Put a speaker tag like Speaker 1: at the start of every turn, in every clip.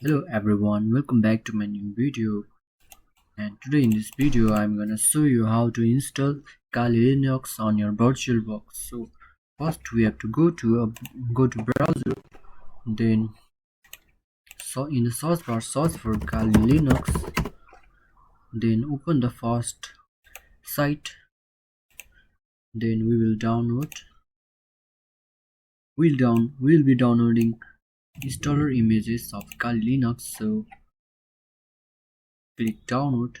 Speaker 1: Hello everyone, welcome back to my new video. And today in this video I'm gonna show you how to install Kali Linux on your VirtualBox. So first we have to go to browser, then in the search bar search for Kali Linux, then open the first site, then we will download. We'll be downloading installer images of Kali Linux, so click download.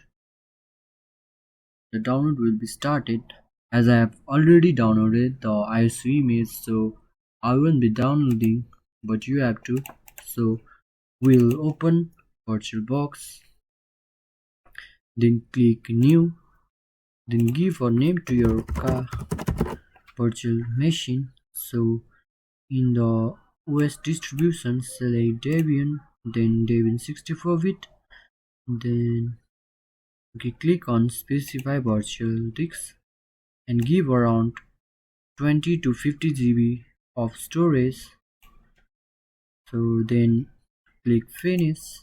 Speaker 1: The download will be started. As I have already downloaded the ISO image, so I won't be downloading, but you have to. So we'll open VirtualBox, then click new, then give a name to your virtual machine. So in the OS distribution, select Debian, then Debian 64-bit, then click on specify virtual disk and give around 20 to 50 GB of storage. So then click finish,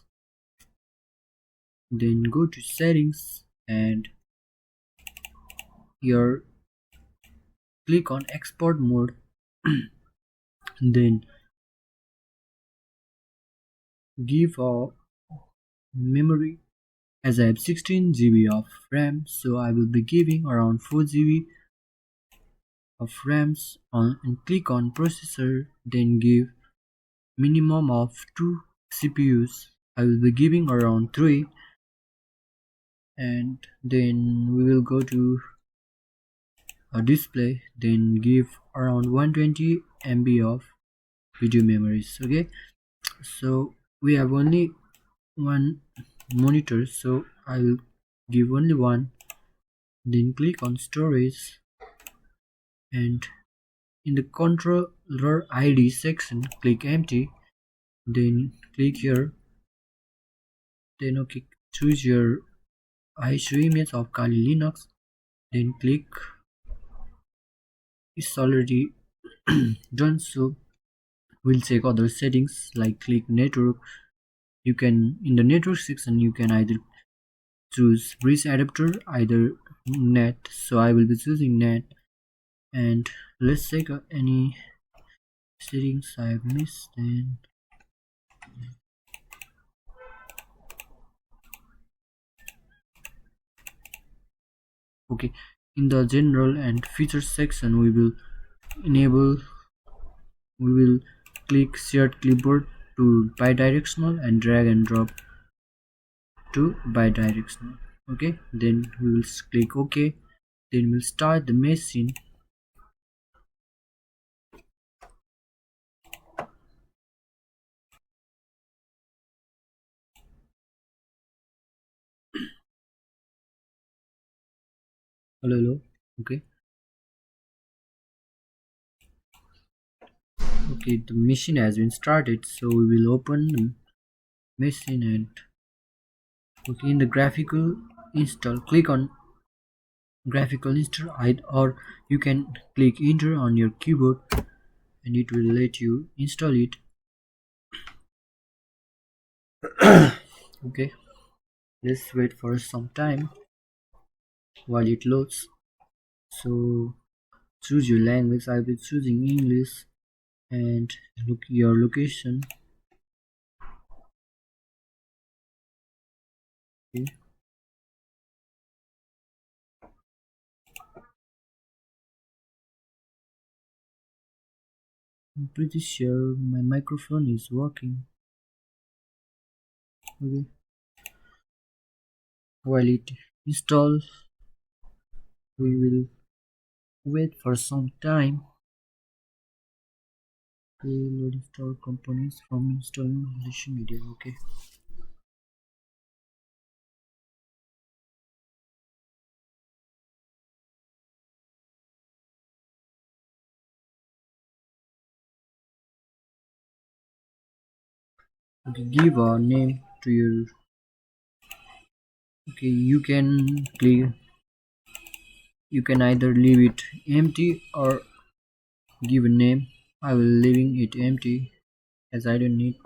Speaker 1: then go to settings and here click on export mode. Then give a memory. As I have 16 GB of RAM, so I will be giving around 4 GB of RAMs and click on processor, then give minimum of 2 CPUs. I will be giving around 3, and then we will go to a display, then give around 120 MB of video memories. Okay, so we have only one monitor, so I will give only one, then click on storage and in the controller ID section click empty, then click here, then choose your ISO image of Kali Linux, then click. It's already done, so we'll check other settings like click network. You can, in the network section, you can either choose bridge adapter, either net, so I will be choosing net. And let's check any settings I have missed. Then okay, in the general and features section we will click shared clipboard to bidirectional and drag and drop to bidirectional. Okay, then we will click OK, then we'll start the machine. Hello. Okay, the machine has been started, so we will open the machine and in the graphical install, click on graphical install, or you can click enter on your keyboard and it will let you install it. Okay, let's wait for some time while it loads. So choose your language. I will be choosing English, and look your location. Okay. I'm pretty sure my microphone is working. Okay, while it installs we will wait for some time. Load install components from installing Visual Media. Okay, give a name to your. Okay, you can either leave it empty or give a name. I will leaving it empty as I don't need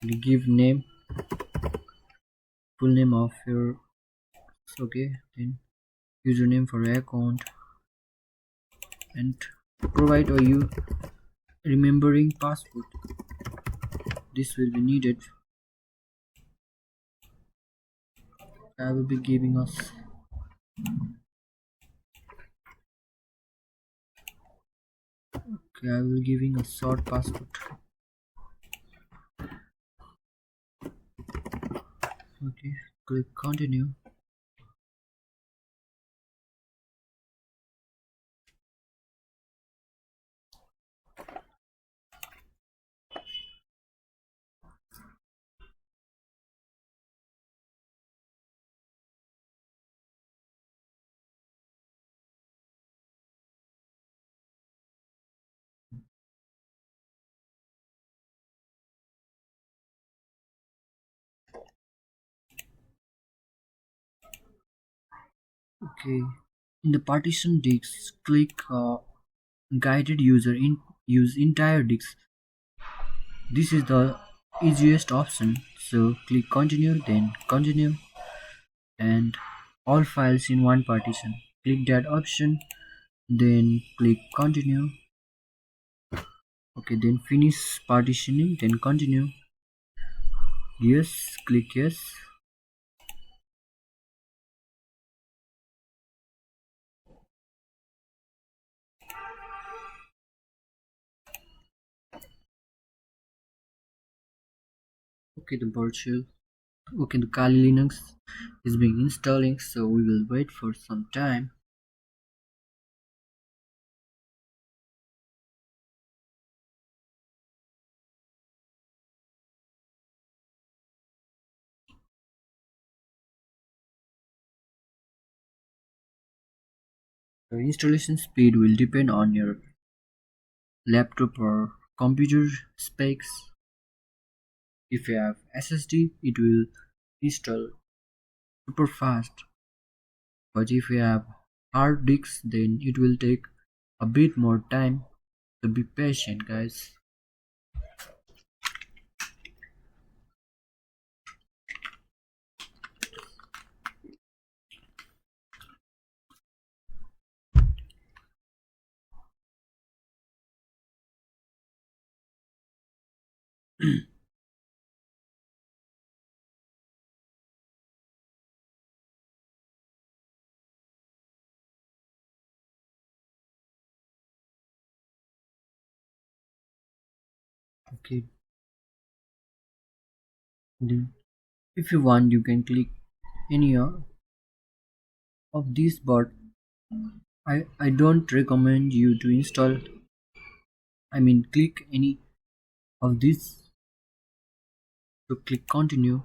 Speaker 1: to give name. full name of your, okay, then username for your account, and provide a you remembering password. This will be needed. I will be giving us, okay, I will giving a short password. Okay, click continue. Okay, in the partition disk, click guided user in use entire disk. This is the easiest option. So click continue, then continue, and all files in one partition. Click that option, then click continue. Okay, then finish partitioning, then continue. Yes, click yes. Okay, the Kali Linux is being installing, so we will wait for some time. The installation speed will depend on your laptop or computer specs. If you have SSD, it will install super fast, but if you have hard disks, then it will take a bit more time. So be patient, guys. Okay, then if you want, you can click any of these, but I don't recommend you to install. I mean, click any of these. So click continue.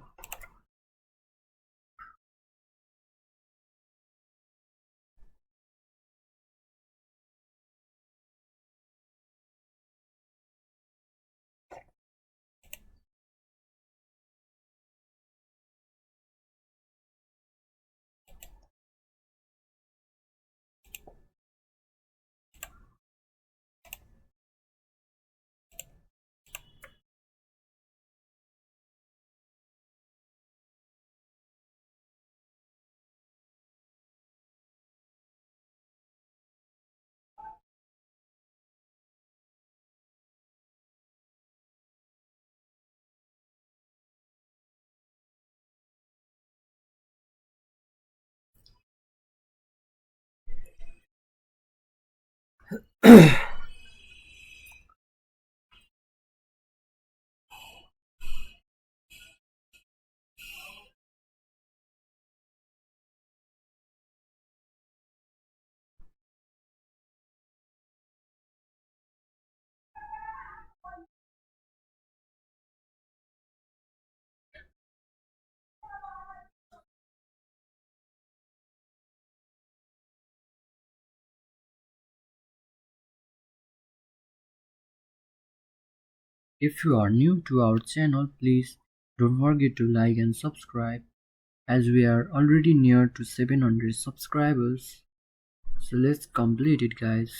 Speaker 1: If you are new to our channel, please don't forget to like and subscribe, as we are already near to 700 subscribers. So let's complete it, guys.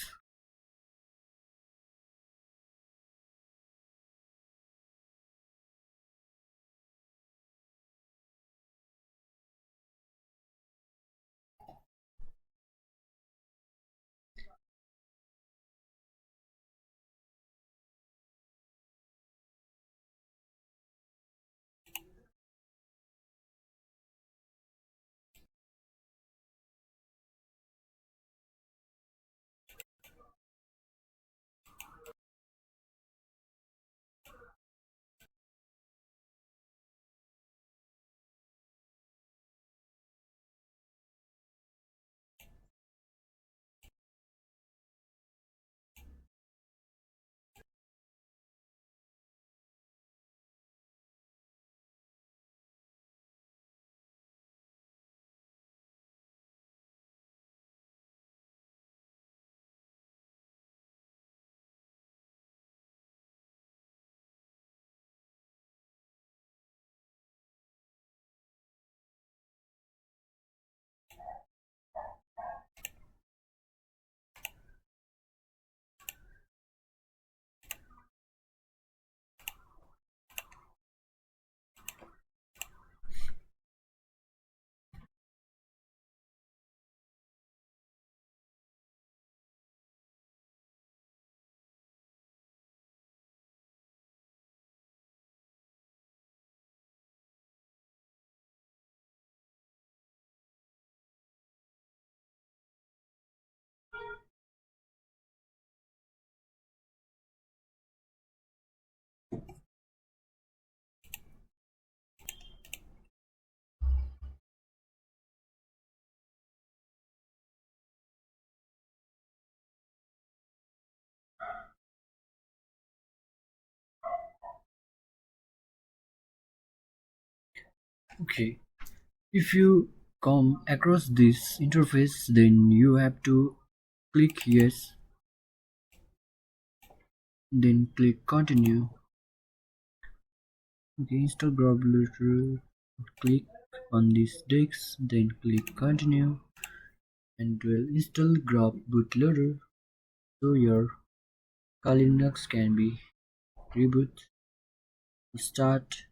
Speaker 1: Okay, if you come across this interface, then you have to click yes, then click continue. Okay, install Graphical, click on this disk, then click continue, and it will install grab bootloader so your Kali Linux can be reboot. Start.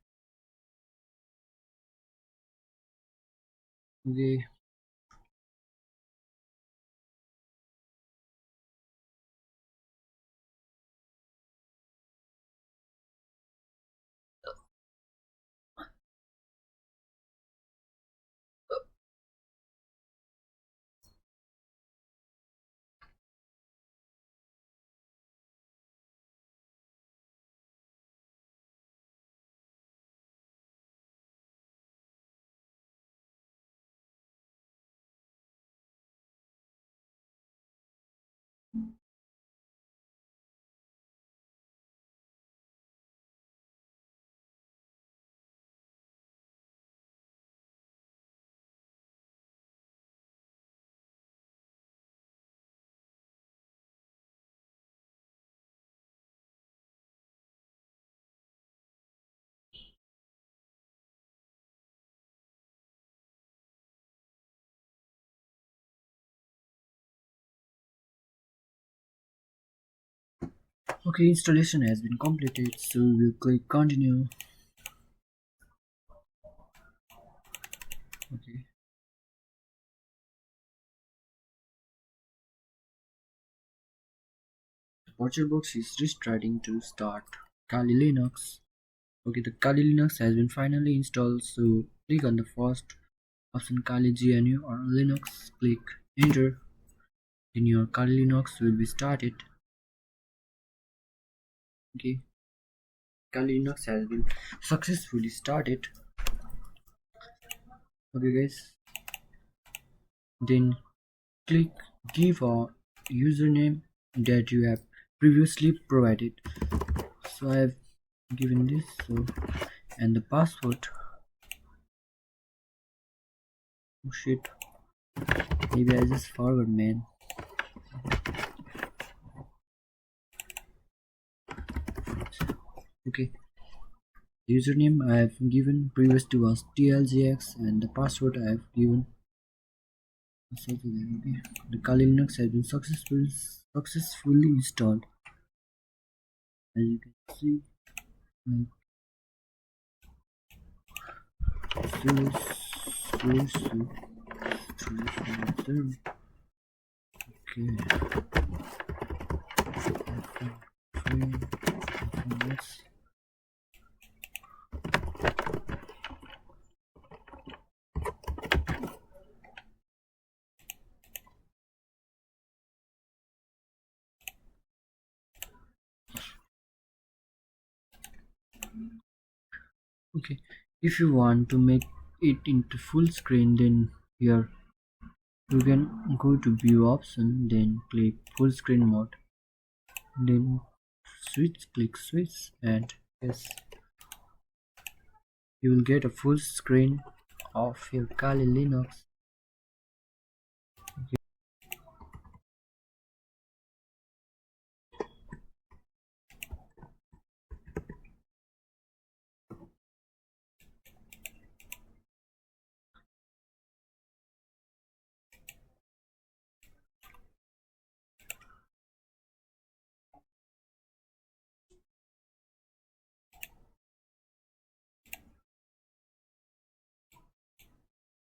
Speaker 1: Okay, okay, installation has been completed, so we'll click continue. Okay, VirtualBox is restarting to start Kali Linux. Okay, the Kali Linux has been finally installed, so click on the first option Kali GNU or Linux, click enter, then your Kali Linux will be started. Okay, Kali Linux has been successfully started. Okay guys, then click give a username that you have previously provided. So I have given this, so and the password, oh shit, maybe I just forgot, man. Okay, the username I have given previously was Tlgx and the password I have given. Okay. The Kali Linux has been successfully installed, as you can see. Okay, if you want to make it into full screen, then here you can go to view option, then click full screen mode, then click switch, and yes, you will get a full screen of your Kali Linux.